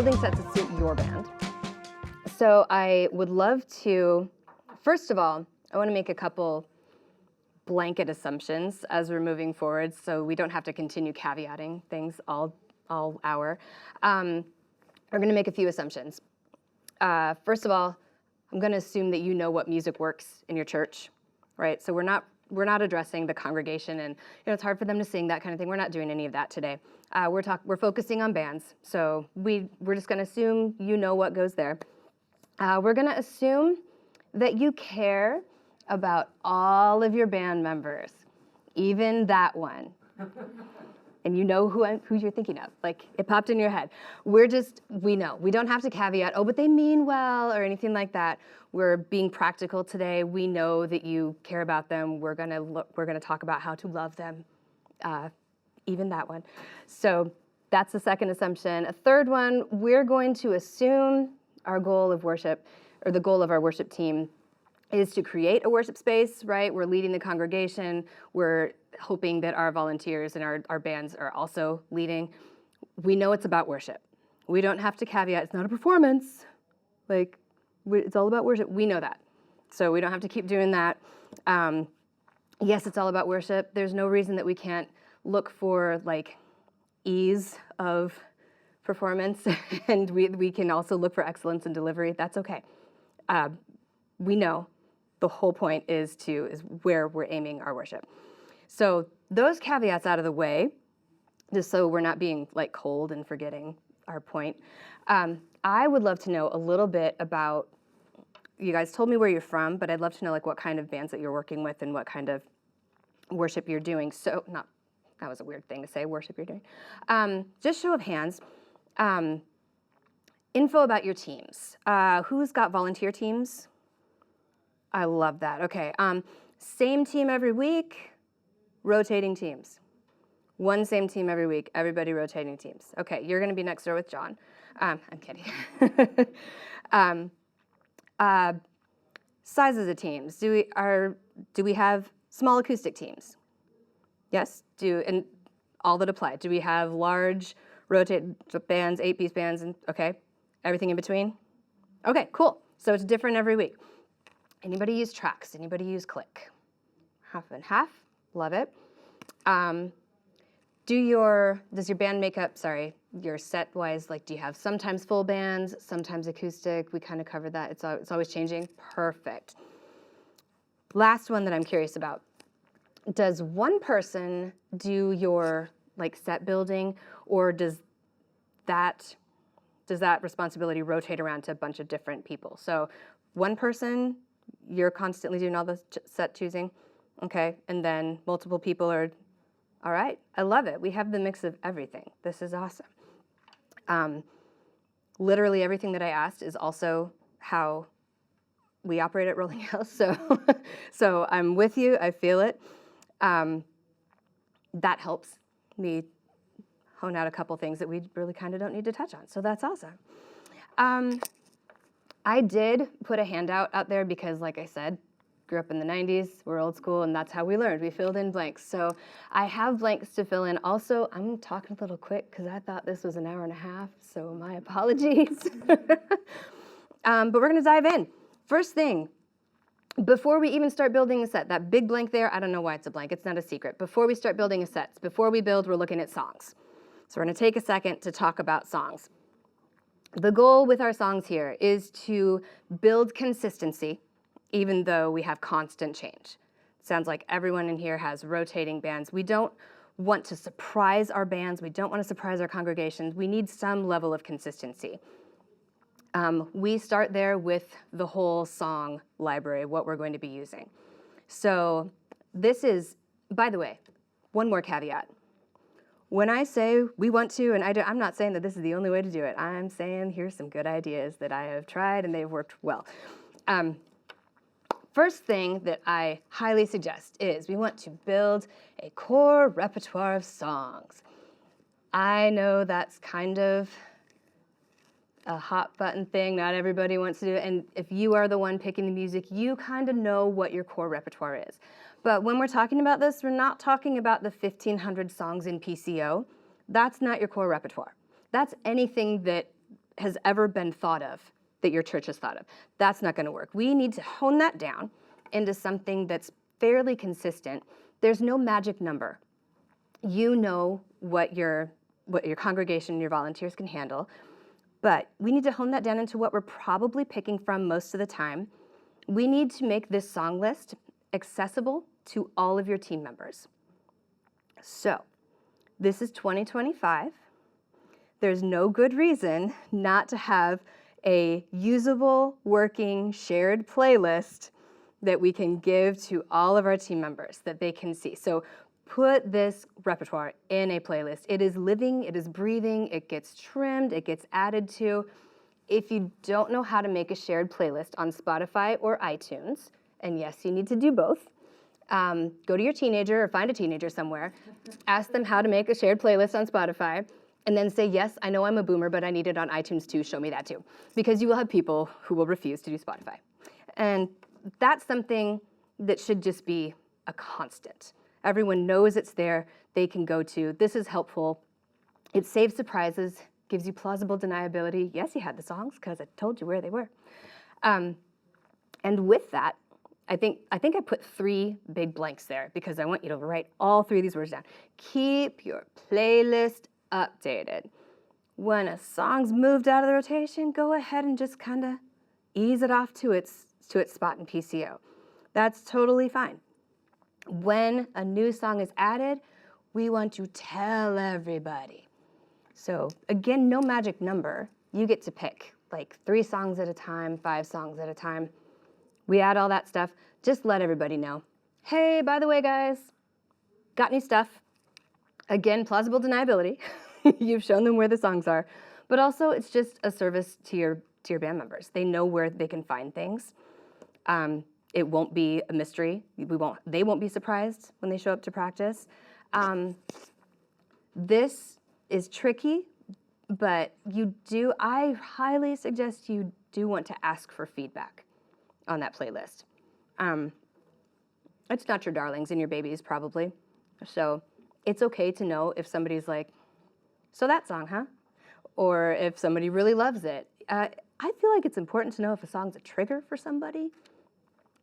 building sets to suit your band. So I would love to, first of all, I want to make a couple blanket assumptions as we're moving forward so we don't have to continue caveating things all hour. We're going to make a few assumptions. First of all, I'm going to assume that you know what music works in your church, right? So we're not addressing the congregation, and it's hard for them to sing, that kind of thing. We're not doing any of that today. We're focusing on bands, so we're just going to assume you know what goes there. We're going to assume that you care about all of your band members, even that one. And you know who you're thinking of. Like, it popped in your head. We know. We don't have to caveat, oh, but they mean well, or anything like that. We're being practical today. We know that you care about them. We're gonna talk about how to love them, even that one. So that's the second assumption. A third one, we're going to assume our goal of worship, or the goal of our worship team, is to create a worship space, right? We're leading the congregation. We're hoping that our volunteers and our bands are also leading. We know it's about worship. We don't have to caveat, it's not a performance. Like, it's all about worship. We know that. So we don't have to keep doing that. Yes, it's all about worship. There's no reason that we can't look for, like, ease of performance, and we can also look for excellence in delivery. That's okay. We know the whole point is where we're aiming our worship. So those caveats out of the way, just so we're not being like cold and forgetting our point. I would love to know a little bit about, you guys told me where you're from, but I'd love to know like what kind of bands that you're working with and what kind of worship you're doing. So that was a weird thing to say, worship you're doing. Just show of hands. Info about your teams. Who's got volunteer teams? I love that. Okay. Same team every week, rotating teams. One same team every week, everybody rotating teams. Okay, you're going to be next door with John. I'm kidding. Sizes of teams. Do we have small acoustic teams? Yes. And all that apply. Do we have large rotated bands, 8-piece bands, and okay, everything in between? Okay, cool. So it's different every week. Anybody use tracks? Anybody use click? Half and half. Love it. Does your band make up, your set-wise, like, do you have sometimes full bands, sometimes acoustic? We kind of covered that. It's always changing. Perfect. Last one that I'm curious about. Does one person do your, like, set building, or does that responsibility rotate around to a bunch of different people? So one person, you're constantly doing all the set choosing, okay? And then multiple people are, all right, I love it. We have the mix of everything. This is awesome. Literally everything that I asked is also how we operate at Rolling House, so I'm with you, I feel it. That helps me hone out a couple things that we really kind of don't need to touch on, so that's awesome. I did put a handout out there because, like I said, grew up in the 90s, we're old school, and that's how we learned. We filled in blanks. So I have blanks to fill in. Also, I'm talking a little quick because I thought this was an hour and a half, so my apologies. But we're gonna dive in. First thing, before we even start building a set, that big blank there, I don't know why it's a blank, it's not a secret. Before we start building a set, before we build, we're looking at songs. So we're gonna take a second to talk about songs. The goal with our songs here is to build consistency, even though we have constant change. Sounds like everyone in here has rotating bands. We don't want to surprise our bands. We don't want to surprise our congregations. We need some level of consistency. We start there with the whole song library, what we're going to be using. So this is, by the way, one more caveat. When I say we want to, and I'm not saying that this is the only way to do it. I'm saying here's some good ideas that I have tried and they've worked well. First thing that I highly suggest is we want to build a core repertoire of songs. I know that's kind of a hot button thing. Not everybody wants to do it. And if you are the one picking the music, you kind of know what your core repertoire is. But when we're talking about this, we're not talking about the 1,500 songs in PCO. That's not your core repertoire. That's anything that has ever been thought of that your church has thought of. That's not going to work. We need to hone that down into something that's fairly consistent. There's no magic number. You know what your congregation, your volunteers can handle, but we need to hone that down into what we're probably picking from most of the time. We need to make this song list accessible to all of your team members. So, this is 2025. There's no good reason not to have a usable, working, shared playlist that we can give to all of our team members that they can see. So put this repertoire in a playlist. It is living, it is breathing, it gets trimmed, it gets added to. If you don't know how to make a shared playlist on Spotify or iTunes, and yes, you need to do both, go to your teenager or find a teenager somewhere, ask them how to make a shared playlist on Spotify, and then say, yes, I know I'm a boomer, but I need it on iTunes too, show me that too. Because you will have people who will refuse to do Spotify. And that's something that should just be a constant. Everyone knows it's there, they can go to. This is helpful. It saves surprises, gives you plausible deniability. Yes, you had the songs because I told you where they were. And with that, I think I put 3 big blanks there because I want you to write all 3 of these words down. Keep your playlist updated. When a song's moved out of the rotation, go ahead and just kind of ease it off to its spot in PCO. That's totally fine. When a new song is added, we want to tell everybody. So again, no magic number. You get to pick like 3 songs at a time, 5 songs at a time. We add all that stuff. Just let everybody know. Hey, by the way, guys, got new stuff. Again, plausible deniability. You've shown them where the songs are. But also, it's just a service to your band members. They know where they can find things. It won't be a mystery. They won't be surprised when they show up to practice. This is tricky, but I highly suggest you do want to ask for feedback on that playlist. It's not your darlings and your babies, probably. So it's okay to know if somebody's like, so that song, huh? Or if somebody really loves it. I feel like it's important to know if a song's a trigger for somebody.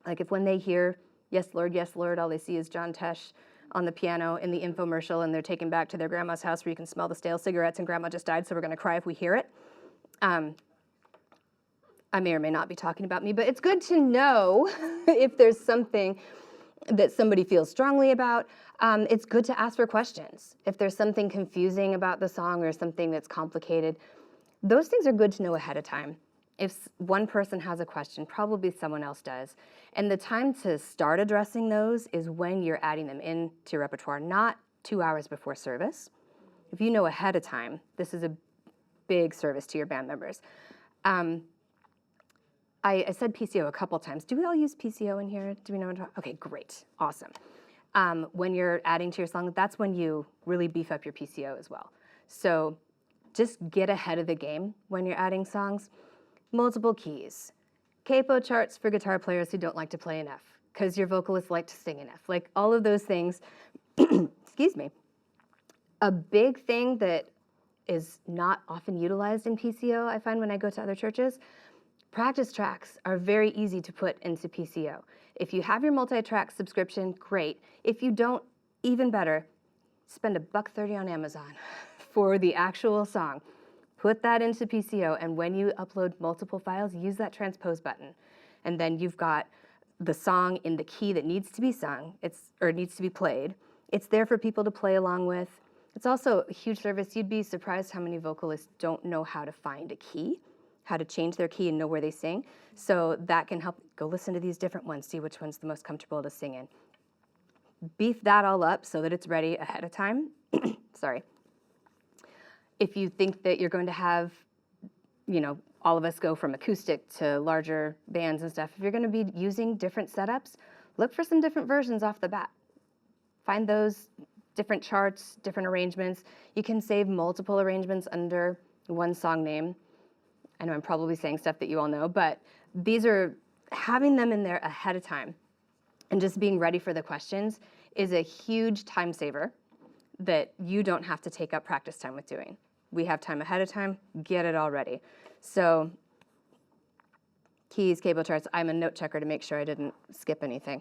Like if when they hear, yes, Lord, all they see is John Tesh on the piano in the infomercial and they're taken back to their grandma's house where you can smell the stale cigarettes and grandma just died, so we're gonna cry if we hear it. I may or may not be talking about me, but it's good to know if there's something that somebody feels strongly about. It's good to ask for questions. If there's something confusing about the song or something that's complicated, those things are good to know ahead of time. If one person has a question, probably someone else does. And the time to start addressing those is when you're adding them into your repertoire, not 2 hours before service. If you know ahead of time, this is a big service to your band members. I said PCO a couple times. Do we all use PCO in here? Do we know what I'm talking? Okay, great, awesome. When you're adding to your song, that's when you really beef up your PCO as well. So just get ahead of the game when you're adding songs. Multiple keys. Capo charts for guitar players who don't like to play enough because your vocalists like to sing enough. Like all of those things, excuse me. A big thing that is not often utilized in PCO, I find when I go to other churches, practice tracks are very easy to put into PCO. If you have your multi-track subscription, great. If you don't, even better, spend $1.30 on Amazon for the actual song. Put that into PCO, and when you upload multiple files, use that transpose button. And then you've got the song in the key that needs to be sung, or needs to be played. It's there for people to play along with. It's also a huge service. You'd be surprised how many vocalists don't know how to find a key, how to change their key and know where they sing. So that can help. Go listen to these different ones, see which one's the most comfortable to sing in. Beef that all up so that it's ready ahead of time. Sorry. If you think that you're going to have, all of us go from acoustic to larger bands and stuff, if you're going to be using different setups, look for some different versions off the bat. Find those different charts, different arrangements. You can save multiple arrangements under one song name. I know I'm probably saying stuff that you all know, but these are having them in there ahead of time and just being ready for the questions is a huge time saver that you don't have to take up practice time with doing. we have time ahead of time, get it all ready. So keys, cable charts, I'm a note checker to make sure I didn't skip anything.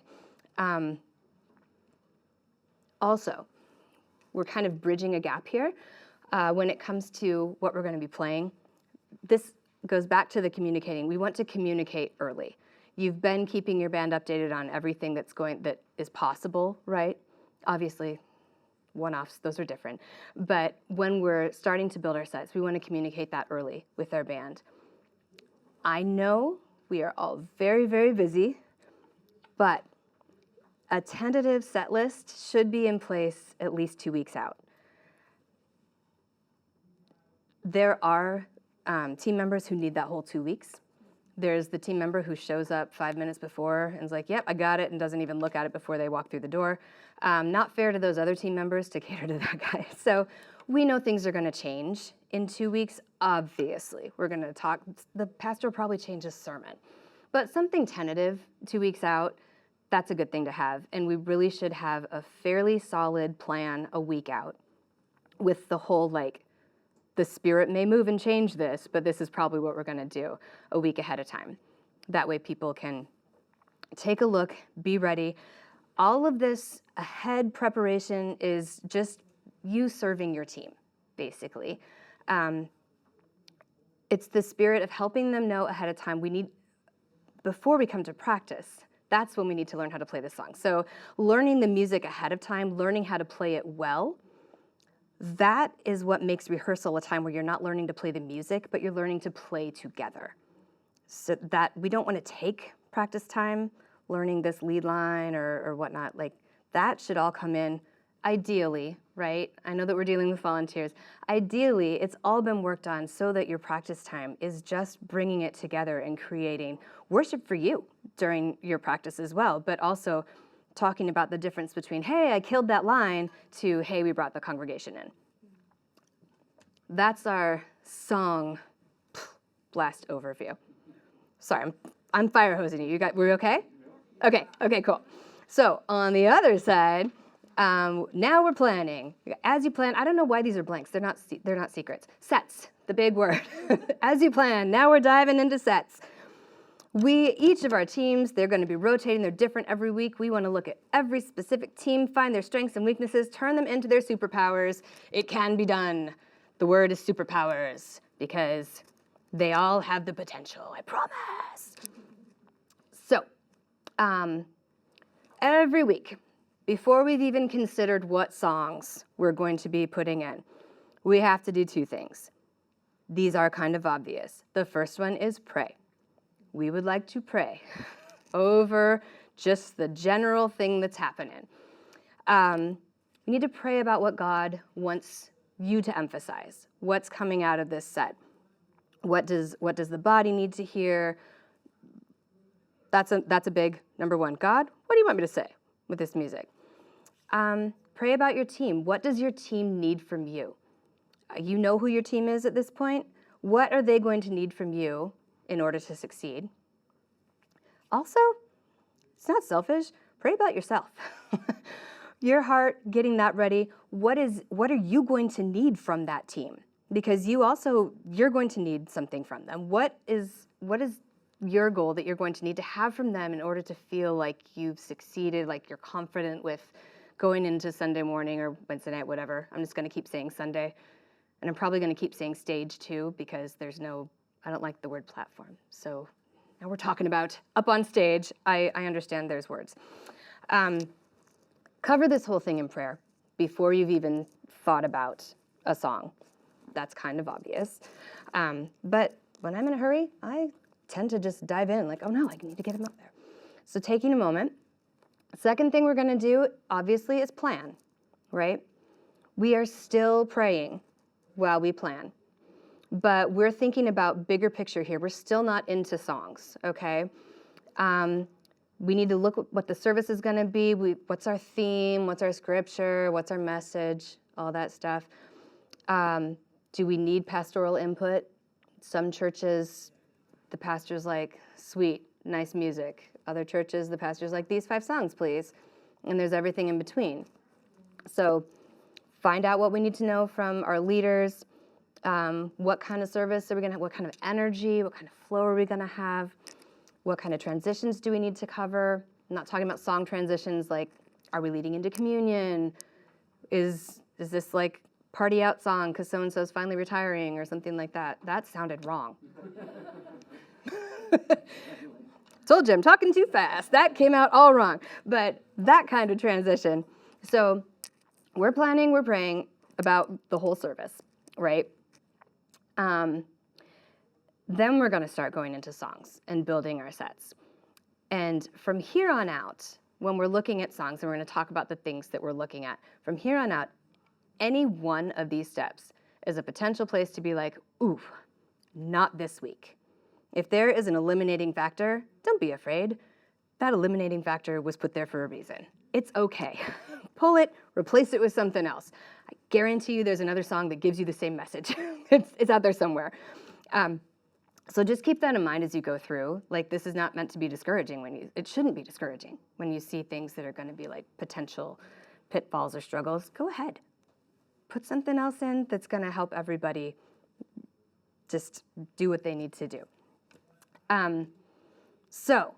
Also, we're kind of bridging a gap here when it comes to what we're going to be playing. This goes back to the communicating. We want to communicate early. You've been keeping your band updated on everything that is possible, right? Obviously, one-offs, those are different. But when we're starting to build our sets, we want to communicate that early with our band. I know we are all very, very busy, but a tentative set list should be in place at least 2 weeks out. There are team members who need that whole 2 weeks. There's the team member who shows up 5 minutes before and is like, yep, I got it, and doesn't even look at it before they walk through the door. Not fair to those other team members to cater to that guy. So we know things are going to change in 2 weeks, obviously. We're going to talk, the pastor will probably change his sermon. But something tentative 2 weeks out, that's a good thing to have. And we really should have a fairly solid plan a week out with the whole, like, the Spirit may move and change this, but this is probably what we're going to do a week ahead of time. That way people can take a look, be ready. All of this ahead preparation is just you serving your team, basically. It's the spirit of helping them know ahead of time. Before we come to practice, that's when we need to learn how to play the song. So learning the music ahead of time, learning how to play it well, that is what makes rehearsal a time where you're not learning to play the music, but you're learning to play together. So that we don't want to take practice time learning this lead line or whatnot. Like, that should all come in ideally, right? I know that we're dealing with volunteers. Ideally, it's all been worked on so that your practice time is just bringing it together and creating worship for you during your practice as well, but also talking about the difference between, hey, I killed that line, to, hey, we brought the congregation in. That's our song blast overview. Sorry, I'm fire hosing you. We're okay? Okay, cool. So on the other side, now we're planning. As you plan, I don't know why these are blanks. They're not secrets. Sets, the big word. As you plan, now we're diving into sets. Each of our teams, they're going to be rotating. They're different every week. We want to look at every specific team, find their strengths and weaknesses, turn them into their superpowers. It can be done. The word is superpowers because they all have the potential, I promise. So, every week, before we've even considered what songs we're going to be putting in, we have to do 2 things. These are kind of obvious. The first one is pray. We would like to pray over just the general thing that's happening. We need to pray about what God wants you to emphasize. What's coming out of this set? What does the body need to hear? That's a big number one. God, what do you want me to say with this music? Pray about your team. What does your team need from you? You know who your team is at this point. What are they going to need from you in order to succeed? Also, it's not selfish. Pray about yourself. Your heart, getting that ready. What are you going to need from that team? Because you're going to need something from them. What is your goal that you're going to need to have from them in order to feel like you've succeeded, like you're confident with going into Sunday morning or Wednesday night, whatever. I'm just going to keep saying Sunday. And I'm probably going to keep saying stage too, because I don't like the word platform. So now we're talking about up on stage. I understand there's words. Cover this whole thing in prayer before you've even thought about a song. That's kind of obvious. But when I'm in a hurry, I tend to just dive in like, oh no, I need to get him up there. So taking a moment. Second thing we're going to do, obviously, is plan, right? We are still praying while we plan. But we're thinking about bigger picture here. We're still not into songs, okay? We need to look at what the service is going to be. What's our theme? What's our scripture? What's our message? All that stuff. Do we need pastoral input? Some churches, the pastor's like, sweet, nice music. Other churches, the pastor's like, these 5 songs, please. And there's everything in between. So find out what we need to know from our leaders. What kind of service are we gonna have? What kind of energy? What kind of flow are we gonna have? What kind of transitions do we need to cover? I'm not talking about song transitions like, are we leading into communion? Is this like party out song because so-and-so's finally retiring or something like that? That sounded wrong. Told you I'm talking too fast. That came out all wrong. But that kind of transition. So we're praying about the whole service, right? Then we're going to start going into songs and building our sets. And from here on out, when we're looking at songs, and we're going to talk about the things that we're looking at, from here on out, any one of these steps is a potential place to be like, ooh, not this week. If there is an eliminating factor, don't be afraid. That eliminating factor was put there for a reason. It's okay. Pull it, replace it with something else. I guarantee you there's another song that gives you the same message. It's out there somewhere. So just keep that in mind as you go through. Like, this is not meant to be discouraging it shouldn't be discouraging when you see things that are going to be like potential pitfalls or struggles. Go ahead. Put something else in that's going to help everybody just do what they need to do. So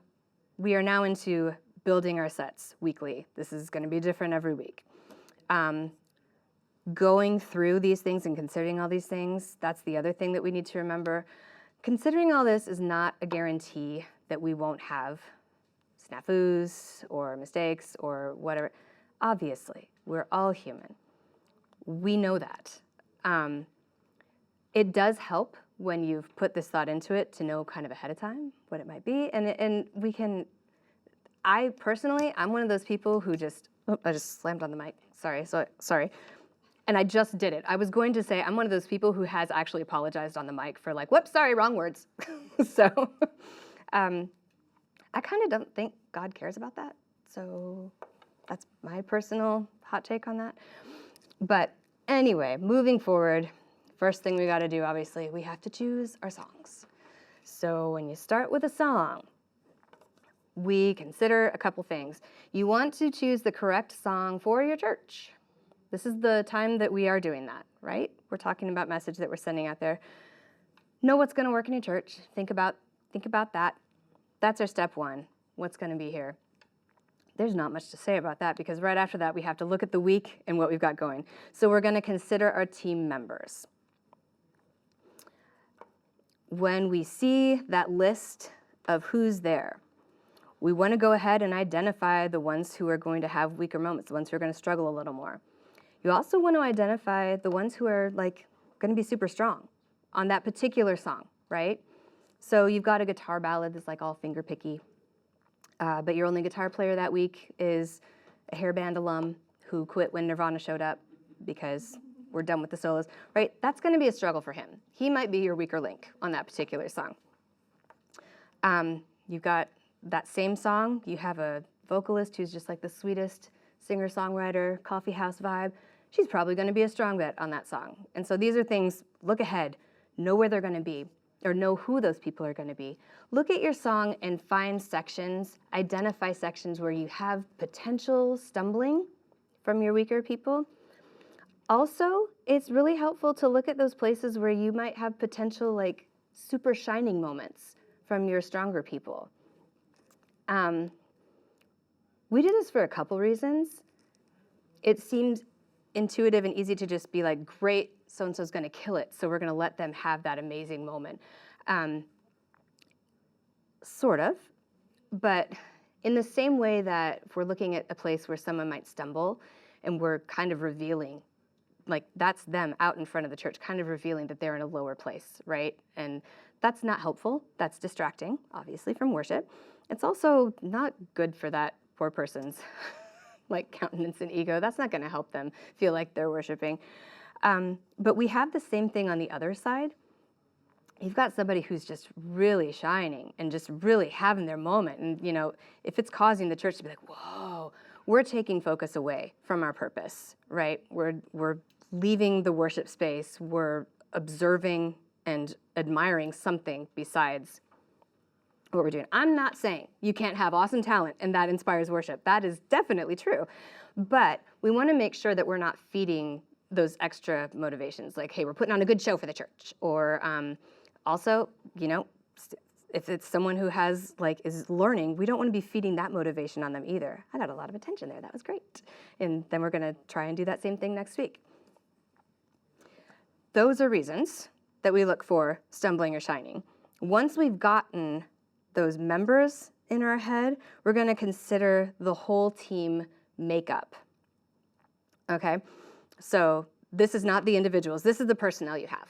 we are now into building our sets weekly. This is going to be different every week. Going through these things and considering all these things, that's the other thing that we need to remember. Considering all this is not a guarantee that we won't have snafus or mistakes or whatever. Obviously, we're all human. We know that. It does help when you've put this thought into it to know kind of ahead of time what it might be. And we can, I'm one of those people who I just slammed on the mic. Sorry. And I just did it. I was going to say, I'm one of those people who has actually apologized on the mic for like, whoops, sorry, wrong words. So I kind of don't think God cares about that. So that's my personal hot take on that. But anyway, moving forward, first thing we got to do, obviously, we have to choose our songs. So when you start with a song, we consider a couple things. You want to choose the correct song for your church. This is the time that we are doing that, right? We're talking about message that we're sending out there. Know what's going to work in your church. Think about that. That's our step one. What's going to be here? There's not much to say about that because right after that, we have to look at the week and what we've got going. So we're going to consider our team members. When we see that list of who's there, we want to go ahead and identify the ones who are going to have weaker moments, the ones who are going to struggle a little more. You also want to identify the ones who are like going to be super strong on that particular song, right? So you've got a guitar ballad that's like all finger picky, but your only guitar player that week is a hair band alum who quit when Nirvana showed up because we're done with the solos, right? That's going to be a struggle for him. He might be your weaker link on that particular song. You've got that same song. You have a vocalist who's just like the sweetest singer-songwriter, coffee house vibe. She's probably going to be a strong bet on that song. And so these are things, look ahead, know where they're going to be, or know who those people are going to be. Look at your song and find sections, identify sections where you have potential stumbling from your weaker people. Also, it's really helpful to look at those places where you might have potential like super shining moments from your stronger people. We do this for a couple reasons. It seems intuitive and easy to just be like, great, so-and-so's going to kill it, so we're going to let them have that amazing moment. Sort of, but in the same way that if we're looking at a place where someone might stumble and we're kind of revealing, like that's them out in front of the church, kind of revealing that they're in a lower place, right? And that's not helpful. That's distracting, obviously, from worship. It's also not good for that poor person's like countenance and ego. That's not going to help them feel like they're worshiping. But we have the same thing on the other side. You've got somebody who's just really shining and just really having their moment. And, you know, if it's causing the church to be like, whoa, we're taking focus away from our purpose, right? We're leaving the worship space. We're observing and admiring something besides what we're doing. I'm not saying you can't have awesome talent and that inspires worship. That is definitely true. But we want to make sure that we're not feeding those extra motivations, like, hey, we're putting on a good show for the church. Or also, if it's someone who is learning, we don't want to be feeding that motivation on them either. I got a lot of attention there. That was great. And then we're going to try and do that same thing next week. Those are reasons that we look for stumbling or shining. Once we've gotten those members in our head, we're going to consider the whole team makeup. Okay? So this is not the individuals. This is the personnel you have.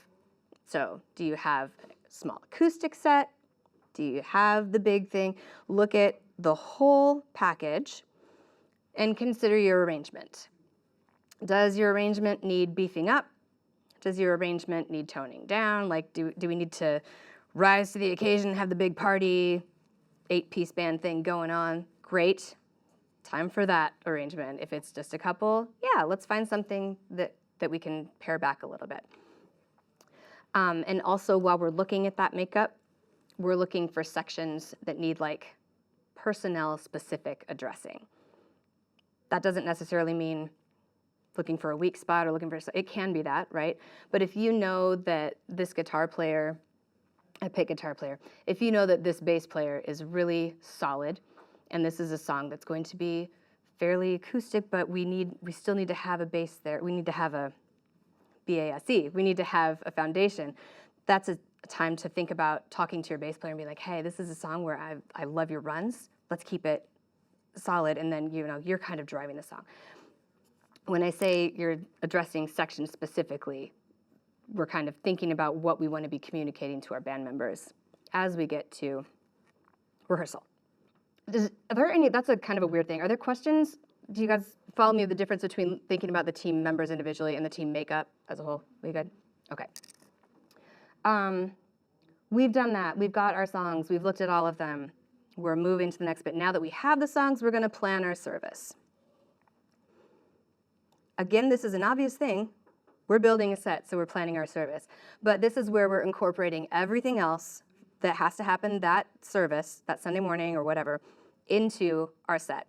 So do you have a small acoustic set? Do you have the big thing? Look at the whole package and consider your arrangement. Does your arrangement need beefing up? Does your arrangement need toning down? Like, do we need to rise to the occasion, have the big party, 8-piece band thing going on? Great. Time for that arrangement. If it's just a couple, yeah, let's find something that we can pare back a little bit. And also, while we're looking at that makeup, we're looking for sections that need personnel-specific addressing. That doesn't necessarily mean looking for a weak spot or looking for, it can be that, right? But if you know that this guitar player, I pick guitar player, if you know that this bass player is really solid, and this is a song that's going to be fairly acoustic, but we still need to have a bass there. We need to have a BASE. We need to have a foundation. That's a time to think about talking to your bass player and be like, hey, this is a song where I love your runs. Let's keep it solid, and then you're kind of driving the song. When I say you're addressing sections specifically, we're kind of thinking about what we want to be communicating to our band members as we get to rehearsal. That's a kind of a weird thing. Are there questions? Do you guys follow me with the difference between thinking about the team members individually and the team makeup as a whole? We good? Okay. We've done that. We've got our songs. We've looked at all of them. We're moving to the next bit. Now that we have the songs, we're going to plan our service. Again, this is an obvious thing. We're building a set, so we're planning our service. But this is where we're incorporating everything else that has to happen that service, that Sunday morning or whatever, into our set.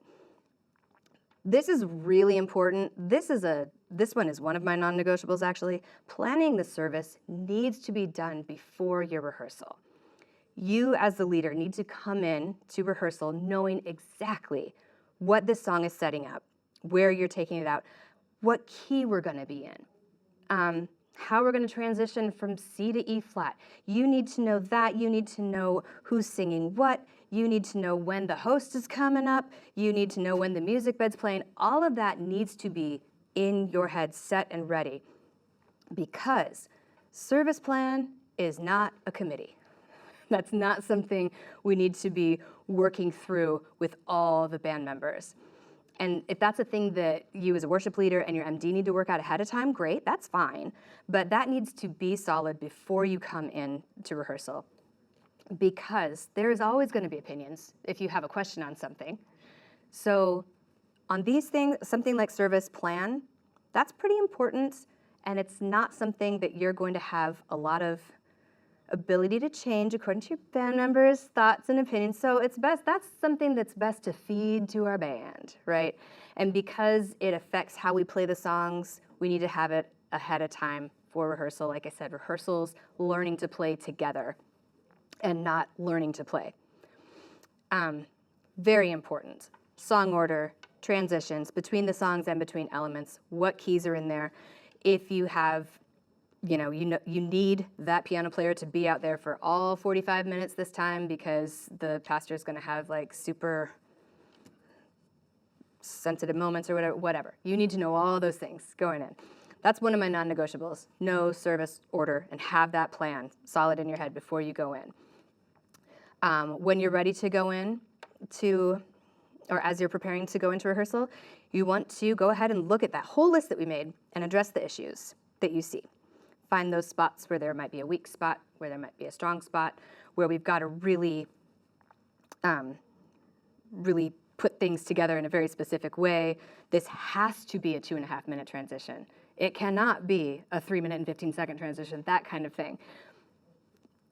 This is really important. This one is one of my non-negotiables, actually. Planning the service needs to be done before your rehearsal. You, as the leader, need to come in to rehearsal knowing exactly what this song is setting up, where you're taking it out, what key we're going to be in, how we're going to transition from C to E flat. You need to know that. You need to know who's singing what. You need to know when the host is coming up. You need to know when the music bed's playing. All of that needs to be in your head, set and ready, because service plan is not a committee. That's not something we need to be working through with all the band members. And if that's a thing that you as a worship leader and your MD need to work out ahead of time, great, that's fine. But that needs to be solid before you come in to rehearsal, because there's always going to be opinions if you have a question on something. So on these things, something like service plan, that's pretty important, and it's not something that you're going to have a lot of ability to change according to your band members' thoughts and opinions. So that's something that's best to feed to our band, right? And because it affects how we play the songs, we need to have it ahead of time for rehearsal. Like I said, rehearsals, learning to play together and not learning to play. Very important. Song order, transitions between the songs and between elements, what keys are in there. If you have you need that piano player to be out there for all 45 minutes this time because the pastor is going to have super sensitive moments or whatever. You need to know all those things going in. That's one of my non-negotiables. Know service order and have that plan solid in your head before you go in. When you're ready to go in or as you're preparing to go into rehearsal, you want to go ahead and look at that whole list that we made and address the issues that you see. Find those spots where there might be a weak spot, where there might be a strong spot, where we've got to really put things together in a very specific way. This has to be a 2.5-minute transition. It cannot be a 3-minute and 15-second transition, that kind of thing.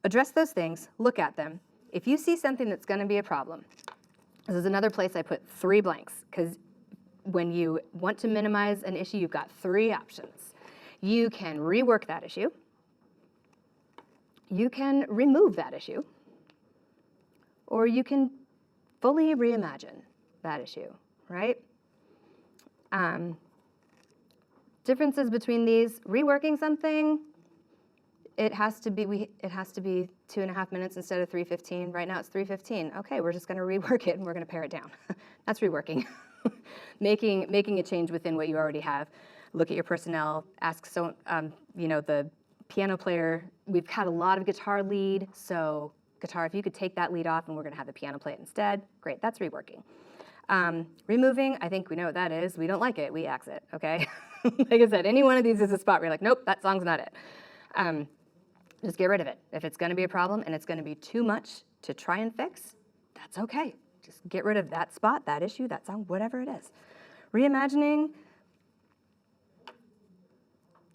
Address those things, look at them. If you see something that's going to be a problem, this is another place I put 3 blanks, because when you want to minimize an issue, you've got 3 options. You can rework that issue. You can remove that issue. Or you can fully reimagine that issue, right? Differences between these: reworking something, it has to be 2.5 minutes instead of 3:15. Right now it's 3:15. Okay, we're just going to rework it and we're going to pare it down. That's reworking. making a change within what you already have. Look at your personnel. Ask the piano player. We've had a lot of guitar lead, so guitar, if you could take that lead off and we're going to have the piano play it instead. Great, that's reworking. Removing, I think we know what that is. We don't like it, we axe it, okay? Like I said, any one of these is a spot where you're like, nope, that song's not it. Just get rid of it. If it's going to be a problem and it's going to be too much to try and fix, that's okay. Just get rid of that spot, that issue, that song, whatever it is. Reimagining,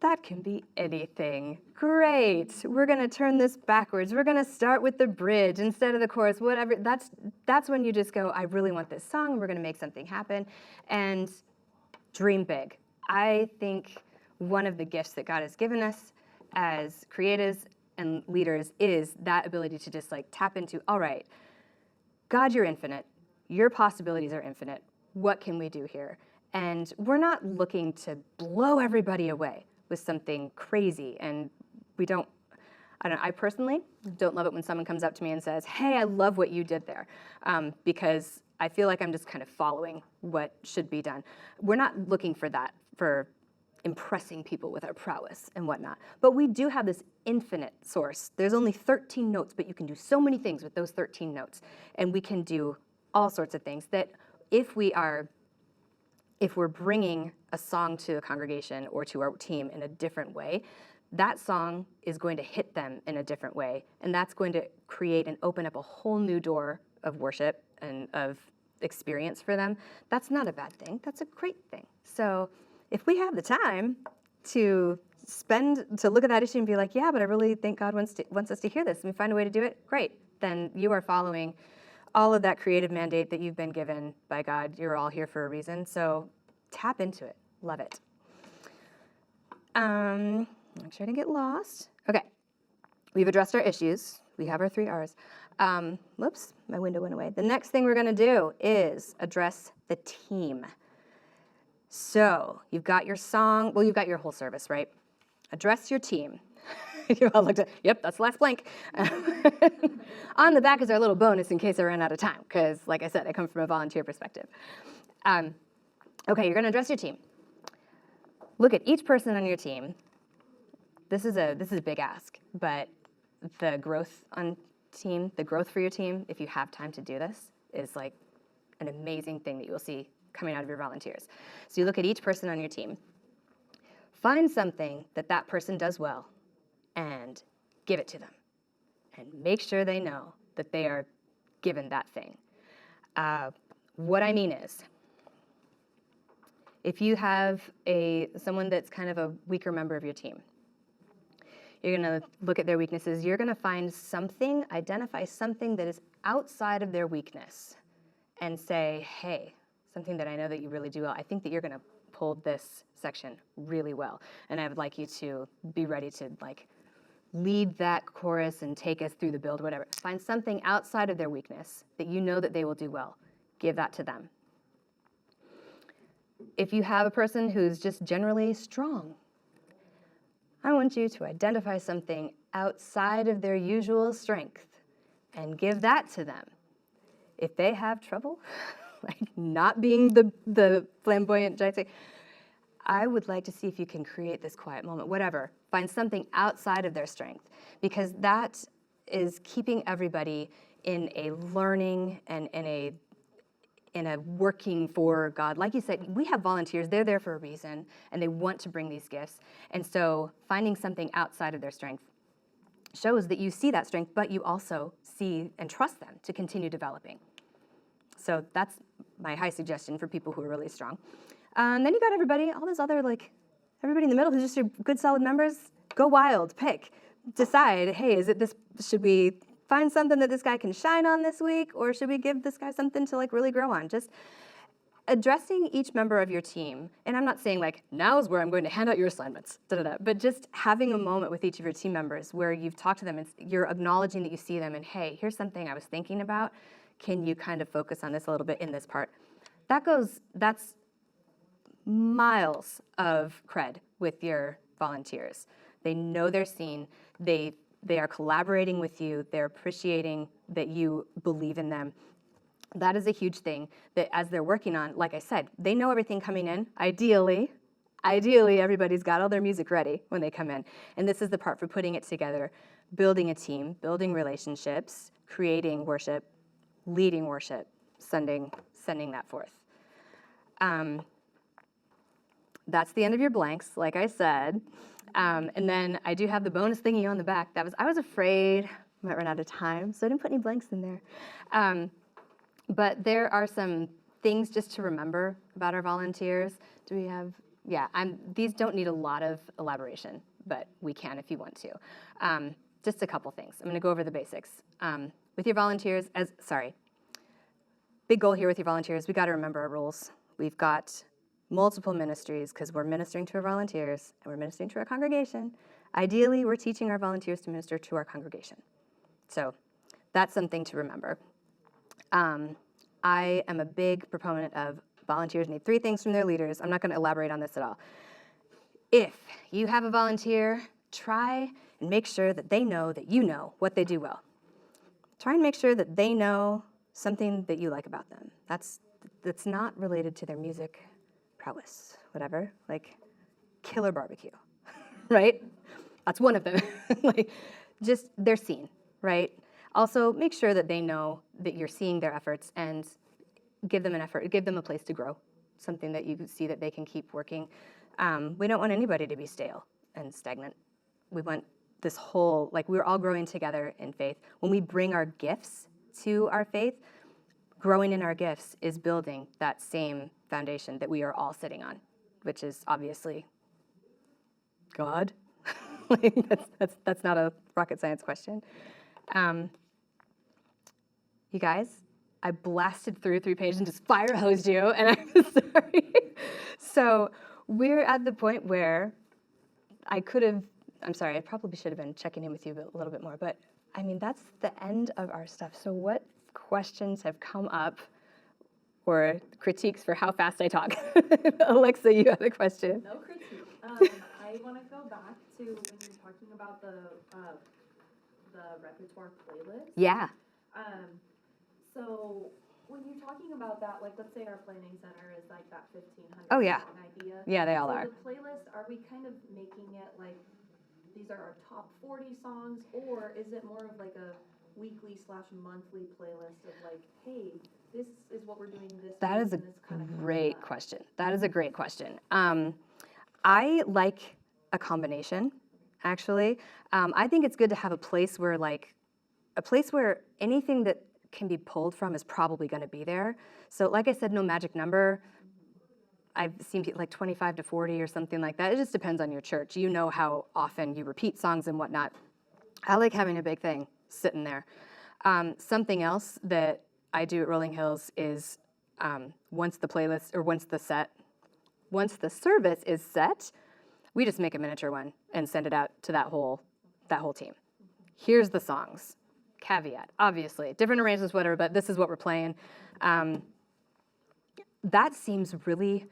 that can be anything. Great. We're going to turn this backwards. We're going to start with the bridge instead of the chorus, whatever. That's when you just go, I really want this song. We're going to make something happen. And dream big. I think one of the gifts that God has given us as creatives and leaders is that ability to just like tap into, all right, God, you're infinite. Your possibilities are infinite. What can we do here? And we're not looking to blow everybody away with something crazy. And I personally don't love it when someone comes up to me and says, hey, I love what you did there, because I feel like I'm just kind of following what should be done. We're not looking for that, for impressing people with our prowess and whatnot. But we do have this infinite source. There's only 13 notes, but you can do so many things with those 13 notes. And we can do all sorts of things that if we're bringing a song to a congregation or to our team in a different way, that song is going to hit them in a different way. And that's going to create and open up a whole new door of worship and of experience for them. That's not a bad thing. That's a great thing. So if we have the time to look at that issue and be like, yeah, but I really think God wants us to hear this, and we find a way to do it, great. Then you are following all of that creative mandate that you've been given by God. You're all here for a reason, so tap into it. Love it. I'm trying to get lost. Okay, we've addressed our issues. We have our 3 R's. Whoops, my window went away. The next thing we're going to do is address the team. So you've got your song, well, you've got your whole service, right? Address your team. You all looked at, yep, that's the last blank. On the back is our little bonus in case I ran out of time, because like I said, I come from a volunteer perspective. Okay, you're going to address your team. Look at each person on your team. This is a big ask, but the growth for your team, if you have time to do this, is like an amazing thing that you will see coming out of your volunteers. So you look at each person on your team. Find something that person does well and give it to them. And make sure they know that they are given that thing. What I mean is, if you have someone that's kind of a weaker member of your team, you're going to look at their weaknesses. You're going to find something, identify something that is outside of their weakness and say, hey, something that I know that you really do well. I think that you're going to pull this section really well. And I would like you to be ready to like lead that chorus and take us through the build, whatever. Find something outside of their weakness that you know that they will do well. Give that to them. If you have a person who's just generally strong, I want you to identify something outside of their usual strength and give that to them. If they have trouble, like not being the flamboyant giant, I would like to see if you can create this quiet moment, whatever. Find something outside of their strength, because that is keeping everybody in a learning and in a working for God. Like you said, we have volunteers. They're there for a reason, and they want to bring these gifts. And so finding something outside of their strength shows that you see that strength, but you also see and trust them to continue developing. So that's my high suggestion for people who are really strong. Then you got everybody, all those other, like, everybody in the middle who's just your good, solid members. Go wild, pick, decide, hey, should we find something that this guy can shine on this week, or should we give this guy something to like really grow on? Just addressing each member of your team, and I'm not saying like, now's where I'm going to hand out your assignments, but just having a moment with each of your team members where you've talked to them and you're acknowledging that you see them and, hey, here's something I was thinking about. Can you kind of focus on this a little bit in this part? That's miles of cred with your volunteers. They know they're seen. They are collaborating with you. They're appreciating that you believe in them. That is a huge thing that as they're working on, like I said, they know everything coming in. Ideally, everybody's got all their music ready when they come in. And this is the part for putting it together, building a team, building relationships, creating worship, leading worship, sending that forth. That's the end of your blanks, like I said. And then I do have the bonus thingy on the back. I was afraid I might run out of time, so I didn't put any blanks in there. But there are some things just to remember about our volunteers. Do we have, yeah, these don't need a lot of elaboration, but we can if you want to. Just a couple things. I'm gonna go over the basics. With your volunteers, big goal here with your volunteers, we gotta remember our rules. We've got multiple ministries because we're ministering to our volunteers and we're ministering to our congregation. Ideally, we're teaching our volunteers to minister to our congregation. So that's something to remember. I am a big proponent of volunteers need 3 things from their leaders. I'm not going to elaborate on this at all. If you have a volunteer, try and make sure that they know that you know what they do well. Try and make sure that they know something that you like about them. That's not related to their music prowess, whatever, like killer barbecue, right? That's one of them. Like, just they're seen, right? Also, make sure that they know that you're seeing their efforts and give them an effort, give them a place to grow, something that you see that they can keep working. We don't want anybody to be stale and stagnant. We want this whole, like we're all growing together in faith. When we bring our gifts to our faith, growing in our gifts is building that same foundation that we are all sitting on, which is obviously God. Like, that's not a rocket science question. You guys, I blasted through 3 pages and just fire hosed you, and I'm sorry. So we're at the point where I probably should have been checking in with you a little bit more, but I mean, that's the end of our stuff. So what questions have come up or critiques for how fast I talk? Alexa, you have a question. No critique. I want to go back to when you're talking about the repertoire playlist. Yeah. So when you're talking about that, like let's say our planning center is like that 1,500 Oh, yeah. song idea. Yeah, they all are. So the playlist, are we kind of making it like these are our top 40 songs, or is it more of like a weekly/monthly playlist of like, hey, this is what we're doing this That week, is a and this kind of great question. That is a great question. I like a combination, actually. I think it's good to have a place where anything that can be pulled from is probably going to be there. So like I said, no magic number. I've seen people like 25 to 40 or something like that. It just depends on your church. You know how often you repeat songs and whatnot. I like having a big thing sitting there. Something else that I do at Rolling Hills is once the service is set, we just make a miniature one and send it out to that whole team. Here's the songs. Caveat, obviously, different arrangements, whatever, but this is what we're playing. That seems really,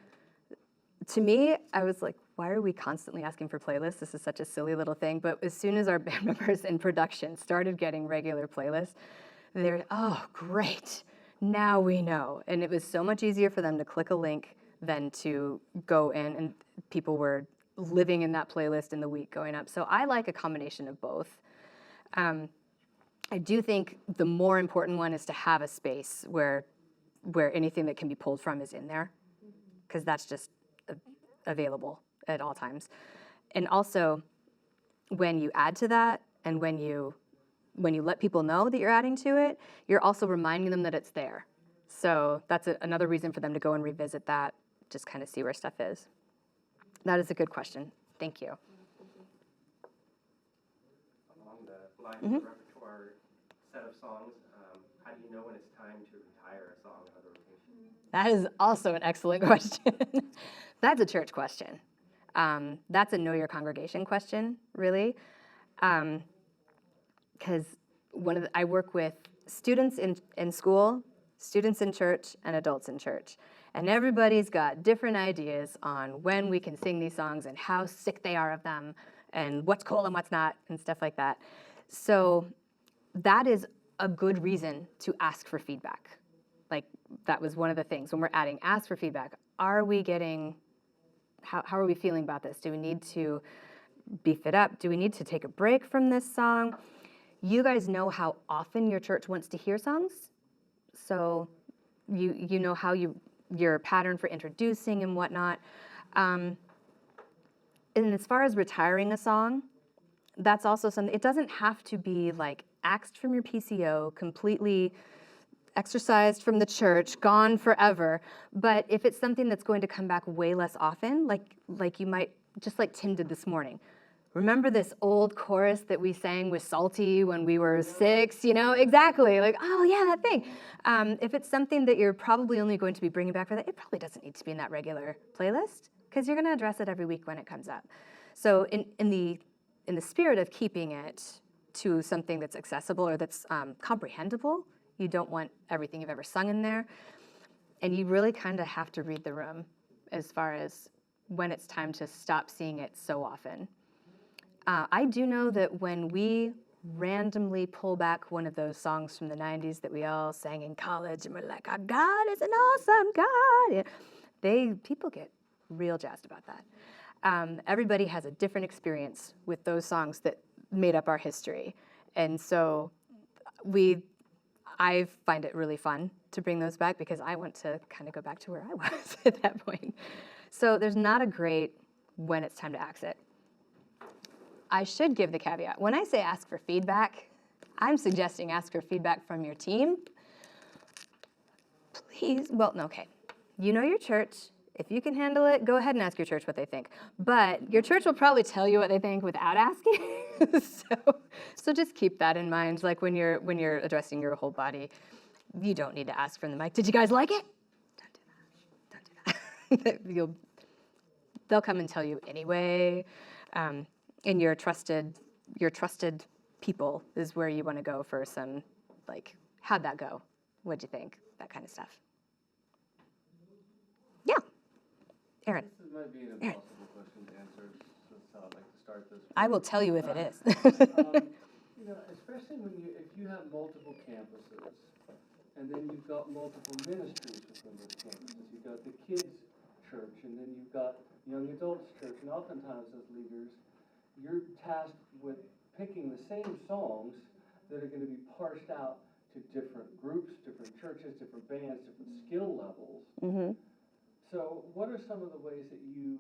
to me, I was like, why are we constantly asking for playlists? This is such a silly little thing. But as soon as our band members in production started getting regular playlists, they're, oh, great, now we know. And it was so much easier for them to click a link than to go in, and people were living in that playlist in the week going up. So I like a combination of both. I do think the more important one is to have a space where anything that can be pulled from is in there, because that's just available at all times. And also, when you add to that, and when you let people know that you're adding to it, you're also reminding them that it's there. So that's another reason for them to go and revisit that, just kind of see where stuff is. That is a good question. Thank you. Along the lines of repertoire set of songs, how do you know when it's time to retire a song out of the rotation? That is also an excellent question. That's a church question. That's a know your congregation question, really. Because I work with students in school, students in church, and adults in church. And everybody's got different ideas on when we can sing these songs and how sick they are of them and what's cool and what's not and stuff like that. So that is a good reason to ask for feedback. Like, that was one of the things when we're adding ask for feedback. Are we getting, how are we feeling about this? Do we need to beef it up? Do we need to take a break from this song? You guys know how often your church wants to hear songs. So you know how your pattern for introducing and whatnot. And as far as retiring a song, that's also something, it doesn't have to be like axed from your PCO, completely exorcised from the church, gone forever. But if it's something that's going to come back way less often, like you might, just like Tim did this morning. Remember this old chorus that we sang with Salty when we were 6, you know? Exactly, like, oh yeah, that thing. If it's something that you're probably only going to be bringing back for that, it probably doesn't need to be in that regular playlist, because you're gonna address it every week when it comes up. So in the spirit of keeping it to something that's accessible or that's comprehensible, you don't want everything you've ever sung in there. And you really kind of have to read the room as far as when it's time to stop seeing it so often. I do know that when we randomly pull back one of those songs from the 90s that we all sang in college and we're like, our God is an awesome God, people get real jazzed about that. Everybody has a different experience with those songs that made up our history. And so I find it really fun to bring those back because I want to kind of go back to where I was at that point. So there's not a great when it's time to axe it. I should give the caveat. When I say ask for feedback, I'm suggesting ask for feedback from your team. Please, well, okay. You know your church. If you can handle it, go ahead and ask your church what they think. But your church will probably tell you what they think without asking. So just keep that in mind. Like when you're addressing your whole body, you don't need to ask from the mic. Did you guys like it? Don't do that. They'll come and tell you anyway. And your trusted people is where you want to go for some, like, how'd that go? What'd you think? That kind of stuff. Yeah. Aaron. This might be an impossible question to answer. That's how I'd like to start this. I will tell you if it is. Especially if you have multiple campuses, and then you've got multiple ministries within those campuses. You've got the kids' church, and then you've got young adults' church, and oftentimes as leaders, you're tasked with picking the same songs that are going to be parsed out to different groups, different churches, different bands, different skill levels. Mm-hmm. So what are some of the ways that you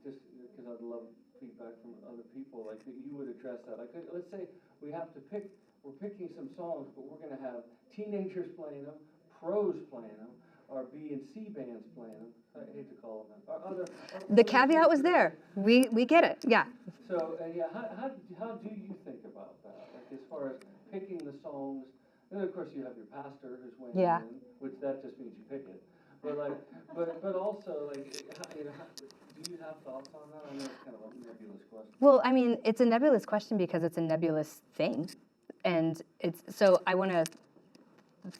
just, because I'd love feedback from other people, like that you would address that? Like, let's say we're picking some songs, but we're going to have teenagers playing them, pros playing them, or B and C bands playing them. I hate to call them that. The caveat was there. We get it. Yeah. So how do you think about that? Like as far as picking the songs, and of course you have your pastor who's weighing in, which that just means you pick it. But also like do you have thoughts on that? I know it's kind of a nebulous question. Well, I mean, it's a nebulous question because it's a nebulous thing, and so I want to.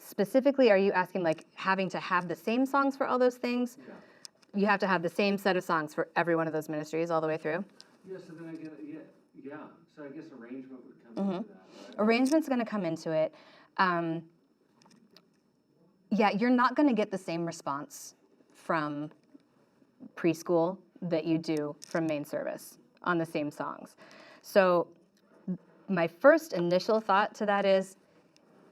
Specifically, are you asking like having to have the same songs for all those things? Yeah. You have to have the same set of songs for every one of those ministries all the way through? Yeah, so then So I guess arrangement would come into that, right? Arrangement's going to come into it. You're not going to get the same response from preschool that you do from main service on the same songs. So my first initial thought to that is,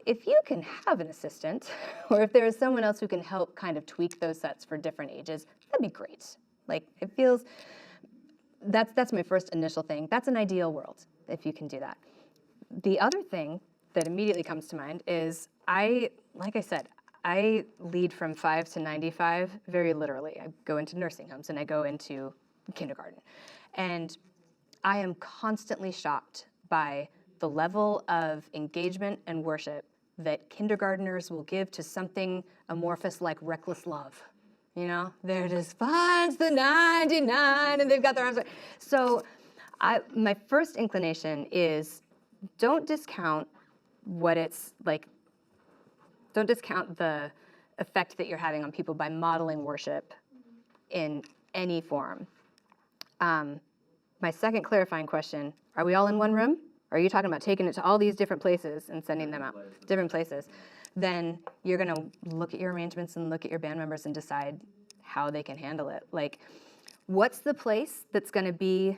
if you can have an assistant, or if there is someone else who can help kind of tweak those sets for different ages, that'd be great. Like, it feels, that's my first initial thing. That's an ideal world, if you can do that. The other thing that immediately comes to mind is, like I said, I lead from 5 to 95 very literally. I go into nursing homes and I go into kindergarten. And I am constantly shocked by the level of engagement and worship that kindergartners will give to something amorphous like reckless love. You know, they're just finds the 99 and they've got their arms. So my first inclination is don't discount what it's like, don't discount the effect that you're having on people by modeling worship in any form. My second clarifying question, are we all in one room? Or are you talking about taking it to all these different places and sending them out, different places? Then you're going to look at your arrangements and look at your band members and decide how they can handle it. Like, what's the place that's going to be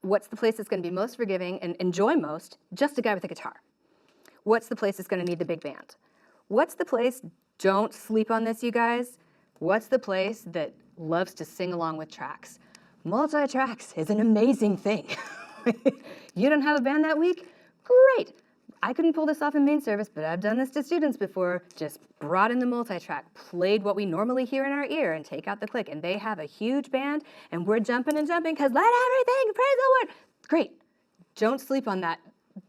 most forgiving and enjoy most? Just a guy with a guitar. What's the place that's going to need the big band? What's the place, don't sleep on this, you guys, what's the place that loves to sing along with tracks? Multi-tracks is an amazing thing. You don't have a band that week? Great. I couldn't pull this off in main service, but I've done this to students before. Just brought in the multi-track, played what we normally hear in our ear and take out the click, and they have a huge band, and we're jumping and jumping because let everything praise the Lord. Great. Don't sleep on that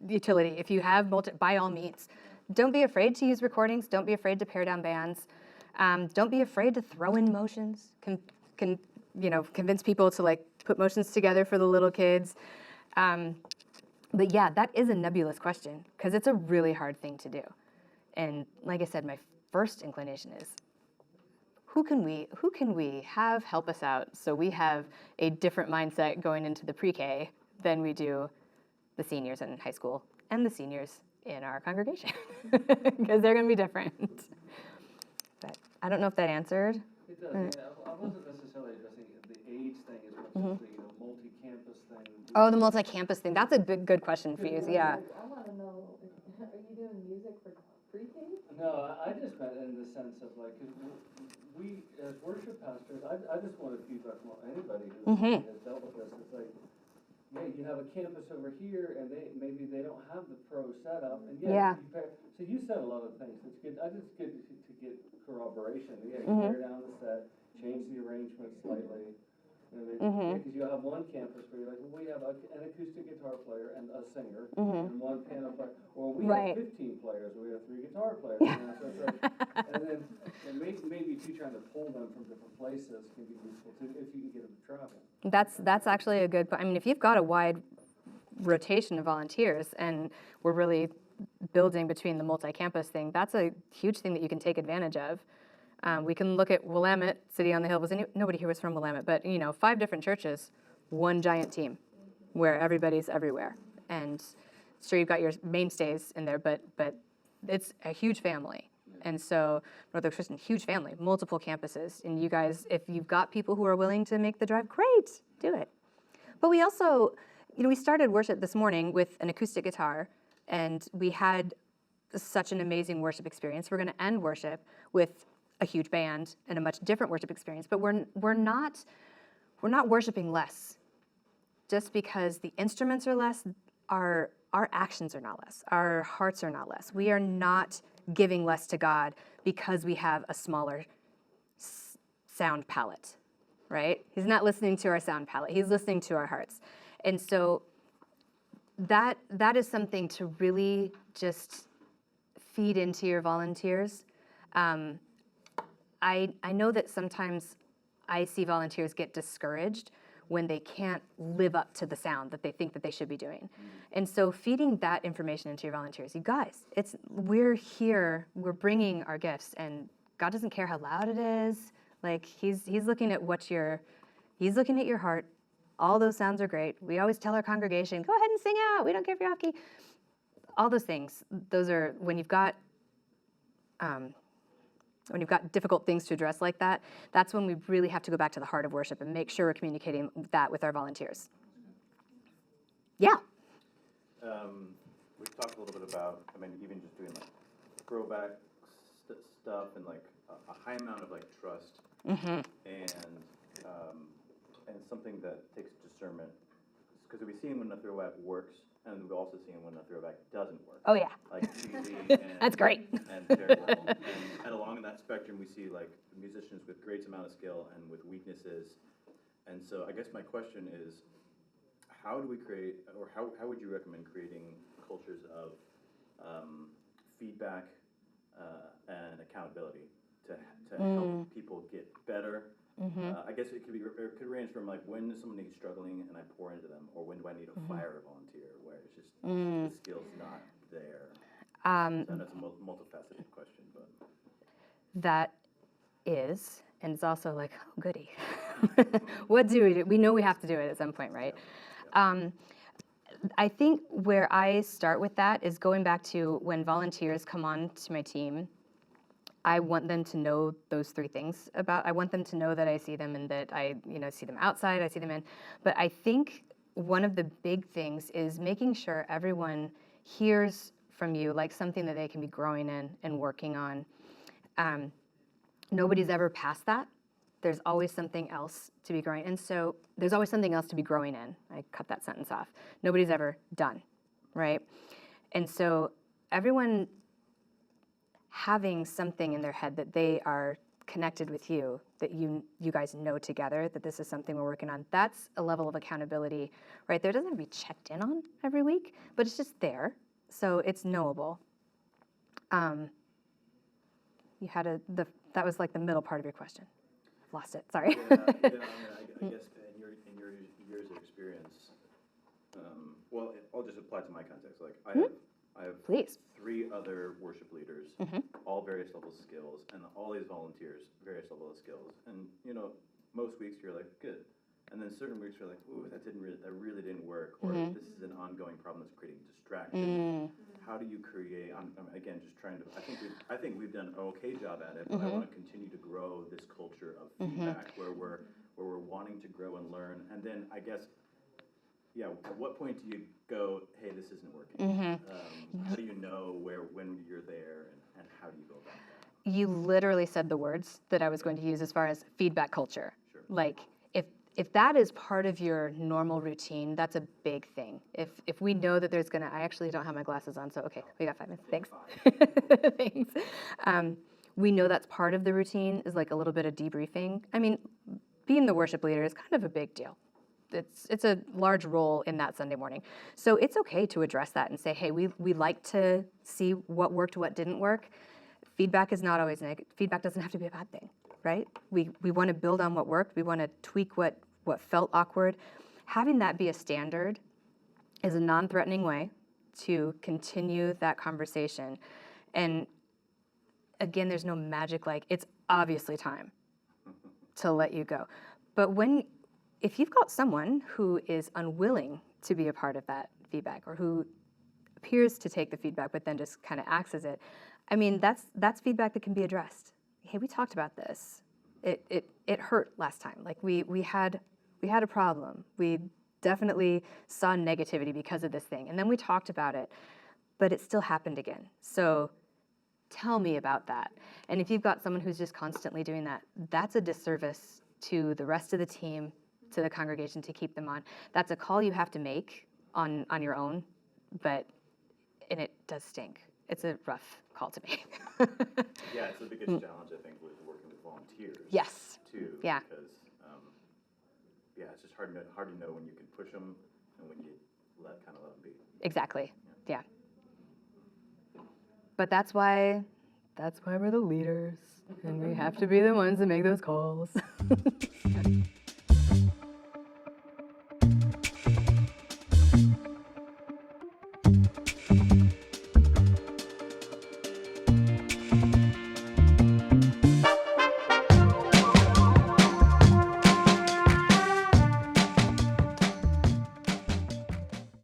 utility. If you have by all means. Don't be afraid to use recordings. Don't be afraid to pare down bands. Don't be afraid to throw in motions. Convince people to like put motions together for the little kids. But yeah, that is a nebulous question because it's a really hard thing to do. And like I said, my first inclination is, who can we have help us out so we have a different mindset going into the pre-K than we do the seniors in high school and the seniors in our congregation, because they're going to be different. But I don't know if that answered. It does. Yeah, I wasn't necessarily addressing the age thing as much as the multi-campus thing. Oh, the multi-campus thing. That's a good question for you. Yeah. I want to know, are you doing music for pre-K? No, I just meant in the sense of like, 'cause we as worship pastors, I just wanted feedback from anybody who has dealt with this. It's like, yeah, you have a campus over here, and maybe they don't have the pro setup, and Yeah. So you said a lot of things. It's good. I just good to get corroboration. Yeah, you tear down the set, change the arrangement slightly. Because you have one campus where you're like, well, we have an acoustic guitar player and a singer, and one piano player, or we have 15 players, we have 3 guitar players. So it's like, and then maybe if you're trying to pull them from different places can be useful too, if you can get them to travel. That's actually a good point. I mean, if you've got a wide rotation of volunteers and we're really building between the multi-campus thing, that's a huge thing that you can take advantage of. We can look at Willamette, City on the Hill. Nobody here was from Willamette, but 5 different churches, one giant team, where everybody's everywhere. And sure, you've got your mainstays in there, but it's a huge family. And so Northern Christian, huge family, multiple campuses. And you guys, if you've got people who are willing to make the drive, great, do it. But we also, we started worship this morning with an acoustic guitar, and we had such an amazing worship experience. We're going to end worship with a huge band and a much different worship experience, but we're not worshiping less. Just because the instruments are less, our actions are not less. Our hearts are not less. We are not giving less to God because we have a smaller sound palette, right? He's not listening to our sound palette. He's listening to our hearts. And so that is something to really just feed into your volunteers. I know that sometimes I see volunteers get discouraged when they can't live up to the sound that they think that they should be doing. And so feeding that information into your volunteers, you guys, we're here, we're bringing our gifts, and God doesn't care how loud it is. Like he's looking at he's looking at your heart. All those sounds are great. We always tell our congregation, go ahead and sing out. We don't care if you're off key. All those things, those are when you've got difficult things to address like that, that's when we really have to go back to the heart of worship and make sure we're communicating that with our volunteers. Yeah. We've talked a little bit about, even just doing like throwback stuff and like a high amount of like trust and something that takes discernment. Because we've seen when a throwback works, and we've also seen when a throwback doesn't work. Oh yeah. Like cheesy and that's great. And terrible. And along that spectrum, we see like musicians with great amount of skill and with weaknesses. And so I guess my question is, how do we create, or how would you recommend creating cultures of feedback and accountability to help people get better. I guess it could range from like when is somebody struggling and I pour into them, or when do I need to fire a volunteer where it's just the skill's not there. So that's a multifaceted question, but That is, and it's also like, oh, goody. What do we do? We know we have to do it at some point, right? I think where I start with that is going back to when volunteers come on to my team, I want them to know those three things I want them to know that I see them and that I, see them outside, I see them in. But I think one of the big things is making sure everyone hears from you like something that they can be growing in and working on. Nobody's ever past that. There's always something else to be growing. And so there's always something else to be growing in. I cut that sentence off. Nobody's ever done, right? And so everyone having something in their head that they are connected with you, that you guys know together that this is something we're working on, that's a level of accountability right there. It doesn't have to be checked in on every week, but it's just there. So it's knowable. You had that was like the middle part of your question. Lost it, sorry. I guess in your years of experience, I'll just apply to my context. Like I have Please. 3 other worship leaders, all various levels of skills, and all these volunteers, various levels of skills. And most weeks you're like, good. And then certain weeks you're like, ooh, that really didn't work, or this is an ongoing problem that's creating distraction. How do you create? I'm again just trying to. I think we've done an okay job at it, but I want to continue to grow this culture of feedback where we're wanting to grow and learn. And then I guess, at what point do you go, hey, this isn't working? How do you know when you're there, and how do you go about that? You literally said the words that I was going to use as far as feedback culture. Sure. Like if that is part of your normal routine, that's a big thing. If we know that there's I actually don't have my glasses on, so okay, we got 5 minutes. Thanks. Thanks. We know that's part of the routine is like a little bit of debriefing. I mean, being the worship leader is kind of a big deal. It's a large role in that Sunday morning. So it's okay to address that and say, hey, we like to see what worked, what didn't work. Feedback is not always negative. Feedback doesn't have to be a bad thing, right? We want to build on what worked. We want to tweak what felt awkward. Having that be a standard is a non-threatening way to continue that conversation. And again, there's no magic, like it's obviously time to let you go. But if you've got someone who is unwilling to be a part of that feedback, or who appears to take the feedback but then just kind of acts as it, I mean, that's feedback that can be addressed. Hey, we talked about this. It hurt last time. Like we had a problem. We definitely saw negativity because of this thing, and then we talked about it, but it still happened again. So tell me about that. And if you've got someone who's just constantly doing that, that's a disservice to the rest of the team, to the congregation, to keep them on. That's a call you have to make on your own, and it does stink. It's a rough call to make. Yeah, it's the biggest challenge, I think, with working with volunteers. Yes. Too. Yeah. Because, it's just hard to know when you can push them and when you let them be. Exactly. Yeah. But that's why we're the leaders, and we have to be the ones that make those calls.